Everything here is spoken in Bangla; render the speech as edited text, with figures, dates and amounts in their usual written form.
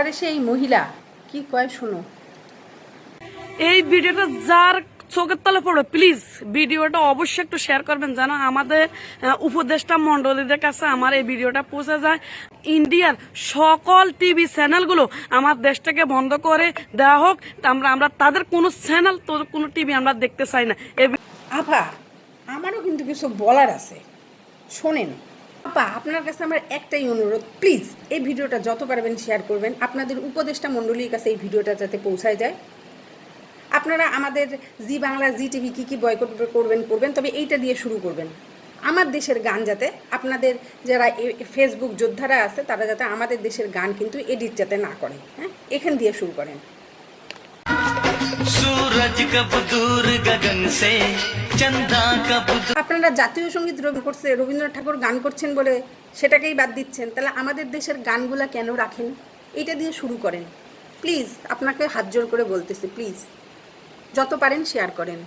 বাংলাদেশে এই মহিলা কি কয় শুনো। এই ভিডিওটা যার চোখের তলে পড়বে প্লিজ ভিডিওটা অবশ্যই একটু শেয়ার করবেন যেন আমাদের উপদেষ্টা মন্ডলীদের কাছে আমার এই ভিডিওটা পৌঁছে যায়। ইন্ডিয়ার সকল টিভি চ্যানেলগুলো আমার দেশটাকে বন্ধ করে দেওয়া হোক। আমরা তাদের কোনো চ্যানেল কোনো টিভি আমরা দেখতে চাই না। আপা আমারও কিন্তু কিছু বলার আছে, শোনেন। আপা আপনার কাছে আমার একটাই অনুরোধ, প্লিজ এই ভিডিওটা যত পারবেন শেয়ার করবেন, আপনাদের উপদেষ্টা মণ্ডলীর কাছে এই ভিডিওটা যাতে পৌঁছায় যায়। আপনারা আমাদের জি বাংলা জি টিভি কী কী বয়কট করবেন, তবে এইটা দিয়ে শুরু করবেন। আমার দেশের গান যাতে আপনাদের যারা ফেসবুক যোদ্ধারা আছে তারা যাতে আমাদের দেশের গান কিন্তু এডিট যাতে না করে, হ্যাঁ, এখান দিয়ে শুরু করেন। আপনারা জাতীয় সঙ্গীত রবীন্দ্রনাথ ঠাকুর গান করছেন বলে সেটাকেই বাদ দিচ্ছেন, তাহলে আমাদের দেশের গানগুলা কেন রাখেন? এটা দিয়ে শুরু করেন প্লিজ, আপনাকে হাত জোর করে বলতেছি, প্লিজ যত পারেন শেয়ার করেন।